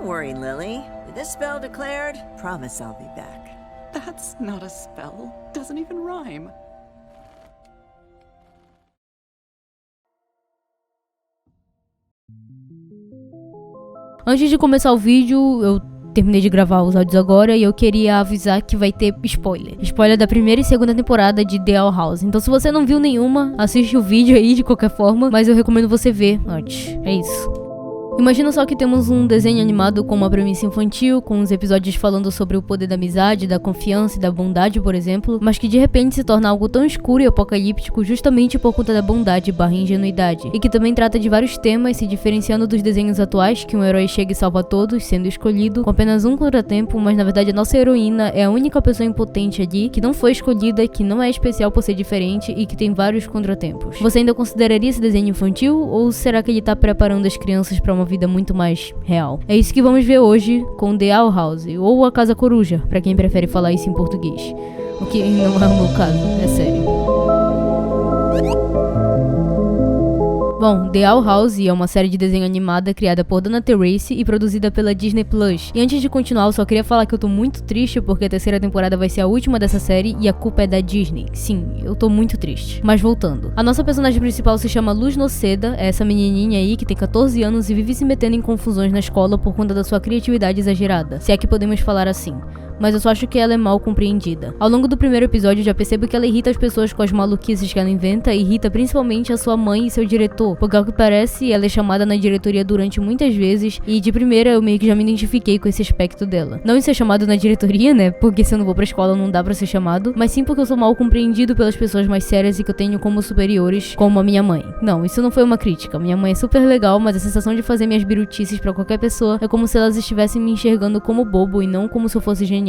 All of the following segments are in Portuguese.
worry, Lily. With this spell declared, promise I'll be back. That's not a spell. Doesn't even rhyme. Antes de começar o vídeo, eu terminei de gravar os áudios agora e eu queria avisar que vai ter spoiler. Spoiler da primeira e segunda temporada de The Owl House. Então se você não viu nenhuma, assiste o vídeo aí de qualquer forma, mas eu recomendo você ver antes. É isso. Imagina só que temos um desenho animado com uma premissa infantil, com os episódios falando sobre o poder da amizade, da confiança e da bondade, por exemplo, mas que de repente se torna algo tão escuro e apocalíptico justamente por conta da bondade barra ingenuidade, e que também trata de vários temas, se diferenciando dos desenhos atuais, que um herói chega e salva todos, sendo escolhido, com apenas um contratempo, mas na verdade a nossa heroína é a única pessoa impotente ali, que não foi escolhida, que não é especial por ser diferente e que tem vários contratempos. Você ainda consideraria esse desenho infantil, ou será que ele tá preparando as crianças pra uma vida muito mais real? É isso que vamos ver hoje com The Owl House, ou A Casa Coruja, pra quem prefere falar isso em português. O que não é o meu caso, é sério. Bom, The Owl House é uma série de desenho animada criada por Dana Terrace e produzida pela Disney Plus. E antes de continuar, eu só queria falar que eu tô muito triste porque a terceira temporada vai ser a última dessa série e a culpa é da Disney. Sim, eu tô muito triste. Mas voltando. A nossa personagem principal se chama Luz Noceda, é essa menininha aí que tem 14 anos e vive se metendo em confusões na escola por conta da sua criatividade exagerada, se é que podemos falar assim. Mas eu só acho que ela é mal compreendida. Ao longo do primeiro episódio, já percebo que ela irrita as pessoas com as maluquices que ela inventa e irrita principalmente a sua mãe e seu diretor, porque ao que parece, ela é chamada na diretoria durante muitas vezes e de primeira eu meio que já me identifiquei com esse aspecto dela. Não em ser chamado na diretoria, né, porque se eu não vou pra escola não dá pra ser chamado, mas sim porque eu sou mal compreendido pelas pessoas mais sérias e que eu tenho como superiores, como a minha mãe. Não, isso não foi uma crítica, minha mãe é super legal, mas a sensação de fazer minhas birutices pra qualquer pessoa é como se elas estivessem me enxergando como bobo e não como se eu fosse genial.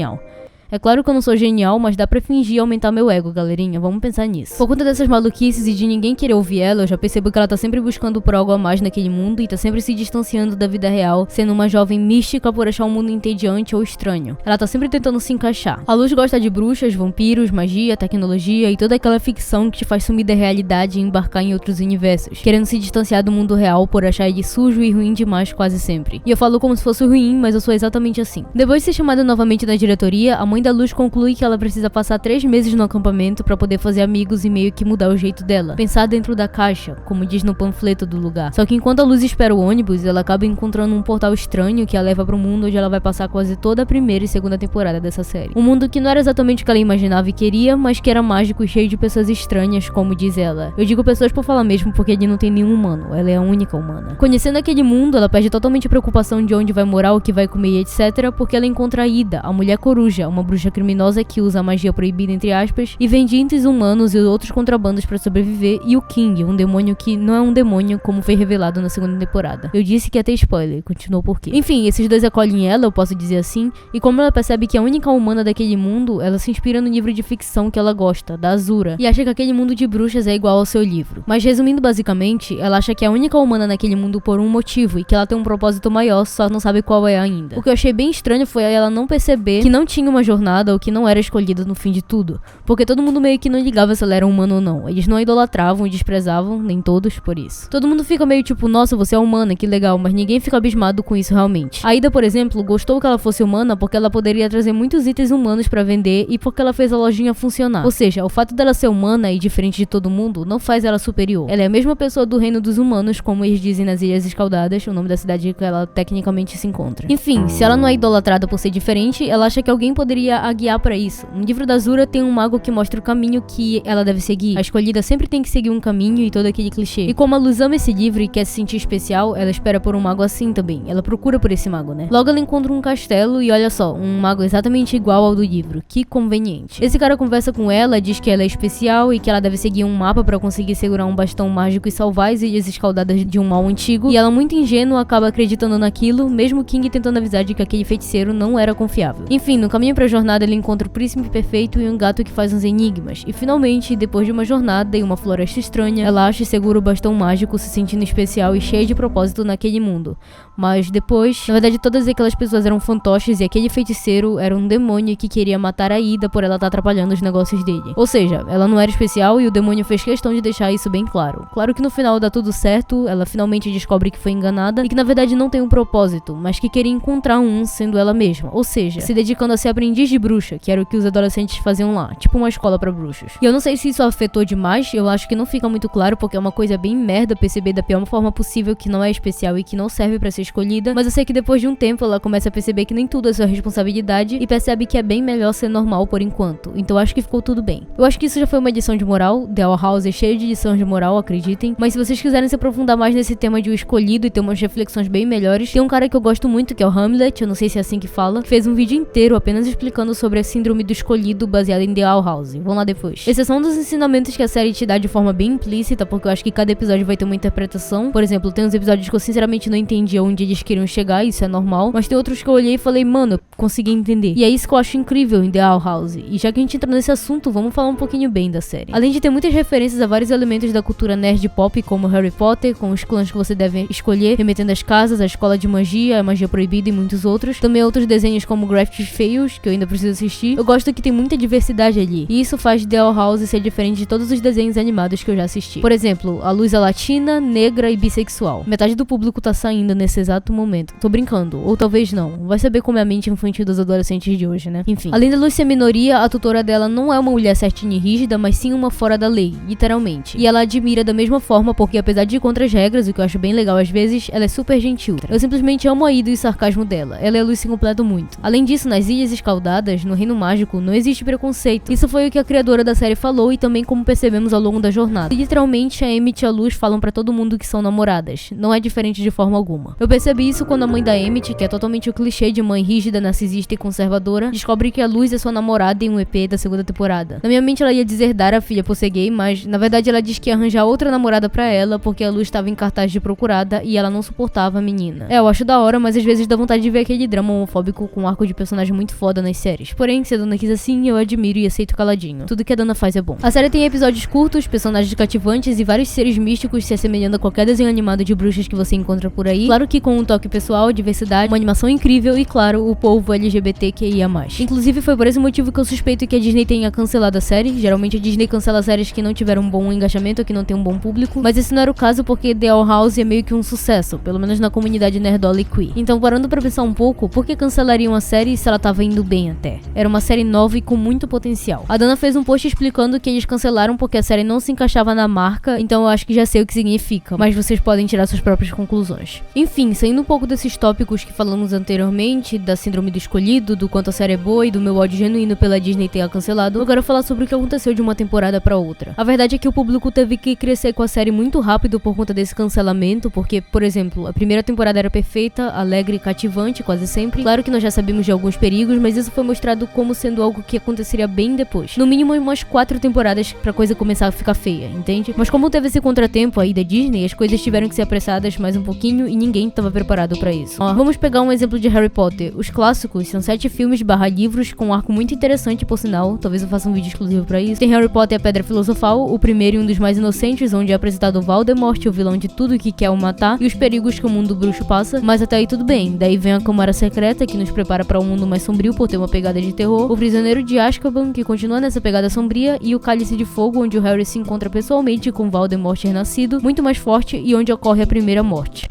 É claro que eu não sou genial, mas dá pra fingir aumentar meu ego, galerinha, vamos pensar nisso. Por conta dessas maluquices e de ninguém querer ouvir ela, eu já percebo que ela tá sempre buscando por algo a mais naquele mundo e tá sempre se distanciando da vida real, sendo uma jovem mística por achar o mundo entediante ou estranho. Ela tá sempre tentando se encaixar. A Luz gosta de bruxas, vampiros, magia, tecnologia e toda aquela ficção que te faz sumir da realidade e embarcar em outros universos, querendo se distanciar do mundo real por achar ele sujo e ruim demais quase sempre. E eu falo como se fosse ruim, mas eu sou exatamente assim. Depois de ser chamada novamente na diretoria, a mãe da Luz conclui que ela precisa passar 3 meses no acampamento pra poder fazer amigos e meio que mudar o jeito dela, pensar dentro da caixa, como diz no panfleto do lugar. Só que enquanto a Luz espera o ônibus, ela acaba encontrando um portal estranho que a leva pro mundo onde ela vai passar quase toda a primeira e segunda temporada dessa série. Um mundo que não era exatamente o que ela imaginava e queria, mas que era mágico e cheio de pessoas estranhas, como diz ela. Eu digo pessoas por falar mesmo porque ali não tem nenhum humano, ela é a única humana. Conhecendo aquele mundo, ela perde totalmente a preocupação de onde vai morar, o que vai comer e etc, porque ela encontra a Ida, a mulher coruja, uma bruxa criminosa que usa a magia proibida entre aspas e vende itens humanos e outros contrabandos pra sobreviver, e o King, um demônio que não é um demônio como foi revelado na segunda temporada. Eu disse que ia ter spoiler, continuou por quê. Enfim, esses dois acolhem ela, eu posso dizer assim, e como ela percebe que é a única humana daquele mundo, ela se inspira no livro de ficção que ela gosta, da Azura, e acha que aquele mundo de bruxas é igual ao seu livro. Mas resumindo basicamente, ela acha que é a única humana naquele mundo por um motivo e que ela tem um propósito maior, só não sabe qual é ainda. O que eu achei bem estranho foi ela não perceber que não tinha uma jornada ou que não era escolhida no fim de tudo, porque todo mundo meio que não ligava se ela era humana ou não. Eles não a idolatravam e desprezavam, nem todos, por isso. Todo mundo fica meio tipo, nossa, você é humana, que legal, mas ninguém fica abismado com isso realmente. A Ida, por exemplo, gostou que ela fosse humana porque ela poderia trazer muitos itens humanos pra vender e porque ela fez a lojinha funcionar. Ou seja, o fato dela ser humana e diferente de todo mundo não faz ela superior. Ela é a mesma pessoa do reino dos humanos, como eles dizem nas Ilhas Escaldadas, o nome da cidade que ela tecnicamente se encontra. Enfim, se ela não é idolatrada por ser diferente, ela acha que alguém poderia a guiar pra isso. No livro da Azura tem um mago que mostra o caminho que ela deve seguir. A escolhida sempre tem que seguir um caminho e todo aquele clichê. E como a Luz ama esse livro e quer se sentir especial, ela espera por um mago assim também. Ela procura por esse mago, né? Logo ela encontra um castelo e olha só, um mago exatamente igual ao do livro. Que conveniente. Esse cara conversa com ela, diz que ela é especial e que ela deve seguir um mapa pra conseguir segurar um bastão mágico e salvar as Ilhas Escaldadas de um mal antigo. E ela, muito ingênua, acaba acreditando naquilo, mesmo King tentando avisar de que aquele feiticeiro não era confiável. Enfim, no caminho pra jornada ele encontra o príncipe perfeito e um gato que faz uns enigmas. E finalmente, depois de uma jornada em uma floresta estranha, ela acha seguro o bastão mágico, se sentindo especial e cheia de propósito naquele mundo. Mas depois, na verdade todas aquelas pessoas eram fantoches e aquele feiticeiro era um demônio que queria matar a Ida por ela estar atrapalhando os negócios dele. Ou seja, ela não era especial e o demônio fez questão de deixar isso bem claro. Claro que no final dá tudo certo, ela finalmente descobre que foi enganada e que na verdade não tem um propósito, mas que queria encontrar um sendo ela mesma. Ou seja, se dedicando a ser aprendiz de bruxa, que era o que os adolescentes faziam lá, tipo uma escola pra bruxos. E eu não sei se isso afetou demais, eu acho que não fica muito claro porque é uma coisa bem merda perceber da pior forma possível que não é especial e que não serve pra ser escolhida, mas eu sei que depois de um tempo ela começa a perceber que nem tudo é sua responsabilidade e percebe que é bem melhor ser normal por enquanto, então eu acho que ficou tudo bem. Eu acho que isso já foi uma edição de moral, The Owl House é cheio de edições de moral, acreditem, mas se vocês quiserem se aprofundar mais nesse tema de o escolhido e ter umas reflexões bem melhores, tem um cara que eu gosto muito que é o Hamlet, eu não sei se é assim que fala, que fez um vídeo inteiro apenas explicando sobre a síndrome do escolhido baseada em The Owl House. Vão lá depois. Esses são dos ensinamentos que a série te dá de forma bem implícita, porque eu acho que cada episódio vai ter uma interpretação. Por exemplo, tem uns episódios que eu sinceramente não entendi onde eles queriam chegar, isso é normal, mas tem outros que eu olhei e falei, mano, eu consegui entender. E é isso que eu acho incrível em The Owl House. E já que a gente entra nesse assunto, vamos falar um pouquinho bem da série. Além de ter muitas referências a vários elementos da cultura nerd pop, como Harry Potter, com os clãs que você deve escolher, remetendo às casas, a escola de magia, a magia proibida e muitos outros. Também outros desenhos como Graphics feios, que eu ainda preciso assistir. Eu gosto que tem muita diversidade ali. E isso faz The Owl House ser diferente de todos os desenhos animados que eu já assisti. Por exemplo, a luz é latina, negra e bissexual. Metade do público tá saindo nesse exato momento. Tô brincando, ou talvez não. Vai saber como é a mente infantil dos adolescentes de hoje, né? Enfim. Além da Luz ser minoria, a tutora dela não é uma mulher certinha e rígida, mas sim uma fora da lei, literalmente. E ela admira da mesma forma, porque apesar de ir contra as regras, o que eu acho bem legal às vezes, ela é super gentil. Eu simplesmente amo a Ida e o sarcasmo dela. Ela e a Luz se completam muito. Além disso, nas Ilhas Escaldadas, no Reino Mágico, não existe preconceito. Isso foi o que a criadora da série falou e também como percebemos ao longo da jornada. Literalmente, a Emmett e a Luz falam pra todo mundo que são namoradas. Não é diferente de forma alguma. Eu percebi isso quando a mãe da Emmett, que é totalmente o clichê de mãe rígida, narcisista e conservadora, descobre que a Luz é sua namorada em um EP da segunda temporada. Na minha mente ela ia deserdar a filha por ser gay, mas na verdade ela diz que ia arranjar outra namorada pra ela porque a Luz estava em cartaz de procurada e ela não suportava a menina. Eu acho da hora, mas às vezes dá vontade de ver aquele drama homofóbico com um arco de personagem muito foda nas séries. Porém, se a dona quis assim, eu admiro e aceito caladinho. Tudo que a dona faz é bom. A série tem episódios curtos, personagens cativantes e vários seres místicos se assemelhando a qualquer desenho animado de bruxas que você encontra por aí. Claro que com um toque pessoal, diversidade, uma animação incrível e, claro, o povo LGBTQIA+. Inclusive, foi por esse motivo que eu suspeito que a Disney tenha cancelado a série. Geralmente a Disney cancela séries que não tiveram um bom engajamento ou que não tem um bom público, mas esse não era o caso porque The Owl House é meio que um sucesso, pelo menos na comunidade nerdola e queer. Então, parando pra pensar um pouco, por que cancelariam a série se ela tava indo bem até? Era uma série nova e com muito potencial. A Dana fez um post explicando que eles cancelaram porque a série não se encaixava na marca, então eu acho que já sei o que significa, mas vocês podem tirar suas próprias conclusões. Enfim, saindo um pouco desses tópicos que falamos anteriormente, da síndrome do escolhido, do quanto a série é boa e do meu ódio genuíno pela Disney ter a cancelado, eu quero falar sobre o que aconteceu de uma temporada pra outra. A verdade é que o público teve que crescer com a série muito rápido por conta desse cancelamento, porque, por exemplo, a primeira temporada era perfeita, alegre e cativante, quase sempre. Claro que nós já sabíamos de alguns perigos, mas isso foi mostrado como sendo algo que aconteceria bem depois. No mínimo umas 4 temporadas pra coisa começar a ficar feia, entende? Mas como teve esse contratempo aí da Disney, as coisas tiveram que ser apressadas mais um pouquinho e ninguém tava preparado pra isso. Vamos pegar um exemplo de Harry Potter. Os clássicos são 7 filmes / livros com um arco muito interessante, por sinal. Talvez eu faça um vídeo exclusivo pra isso. Tem Harry Potter e a Pedra Filosofal, o primeiro e um dos mais inocentes, onde é apresentado Voldemort, o vilão de tudo que quer o matar, e os perigos que o mundo bruxo passa, mas até aí tudo bem. Daí vem a Câmara Secreta, que nos prepara pra um mundo mais sombrio por ter uma pegada de terror, o Prisioneiro de Azkaban, que continua nessa pegada sombria, e o Cálice de Fogo, onde o Harry se encontra pessoalmente com Voldemort renascido, muito mais forte, e onde ocorre a primeira morte.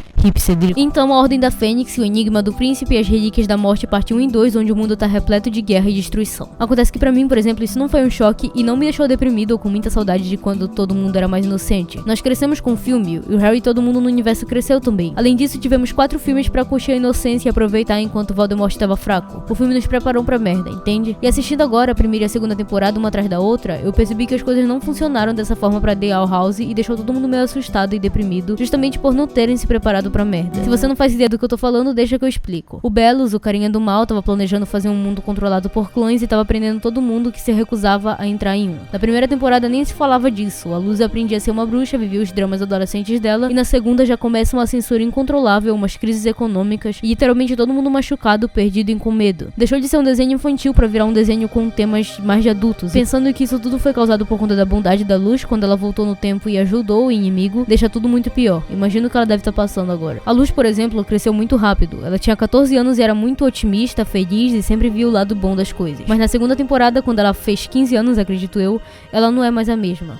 Então, a Ordem da Fênix, o Enigma do Príncipe e as Relíquias da Morte, parte 1 e 2, onde o mundo tá repleto de guerra e destruição. Acontece que pra mim, por exemplo, isso não foi um choque e não me deixou deprimido ou com muita saudade de quando todo mundo era mais inocente. Nós crescemos com o filme, e o Harry e todo mundo no universo cresceu também. Além disso, tivemos 4 filmes pra curtir a inocência e aproveitar enquanto Voldemort estava fraco. O filme nos preparou pra merda, entende? E assistindo agora a primeira e a segunda temporada, uma atrás da outra, eu percebi que as coisas não funcionaram dessa forma pra The Owl House e deixou todo mundo meio assustado e deprimido, justamente por não terem se preparado pra merda. Se você não faz ideia do que eu tô falando, deixa que eu explico. O Belos, o carinha do mal, tava planejando fazer um mundo controlado por clãs e tava prendendo todo mundo que se recusava a entrar em um. Na primeira temporada nem se falava disso, a Luz aprendia a ser uma bruxa, vivia os dramas adolescentes dela, e na segunda já começa uma censura incontrolável, umas crises econômicas e literalmente todo mundo machucado, perdido e com medo. Deixou de ser um desenho infantil pra virar um desenho com temas mais de adultos. Pensando que isso tudo foi causado por conta da bondade da Luz quando ela voltou no tempo e ajudou o inimigo, deixa tudo muito pior. Imagino o que ela deve estar passando agora. A Luz, por exemplo, cresceu muito rápido. Ela tinha 14 anos e era muito otimista, feliz e sempre via o lado bom das coisas. Mas na segunda temporada, quando ela fez 15 anos, acredito eu, ela não é mais a mesma.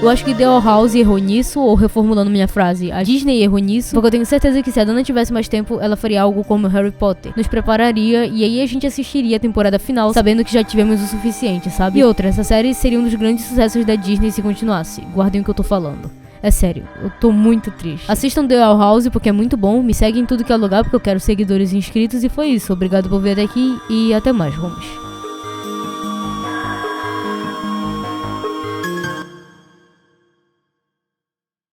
Eu acho que The Owl House errou nisso, ou reformulando minha frase, a Disney errou nisso, porque eu tenho certeza que se a Dana tivesse mais tempo, ela faria algo como Harry Potter. Nos prepararia, e aí a gente assistiria a temporada final, sabendo que já tivemos o suficiente, sabe? E outra, essa série seria um dos grandes sucessos da Disney se continuasse. Guardem o que eu tô falando. É sério, eu tô muito triste. Assistam The Owl House porque é muito bom, me seguem em tudo que é lugar porque eu quero seguidores inscritos e foi isso. Obrigado por vir até aqui e até mais, Romos.